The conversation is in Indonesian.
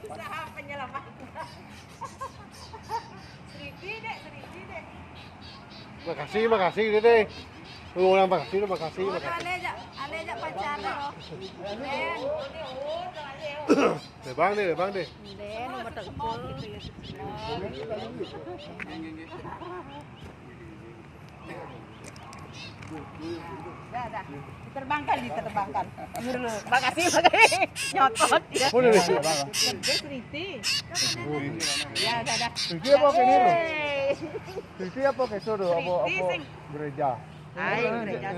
Usaha penyelamatan. Seriti dek. Makasih Dede. Ulang makasih. Ale aja pacarnya loh. Deh bang deh. Den, nomor telepon gitu ya. Dah. Diterbangkan. Dulu. Makasih. Nyotot ya. Oh, dari Gede Seriti. Ya, dah. Seriti apa kayak ini? Seriti apa kayak sodo? Apa Seriti, gereja? Ayo, gereja.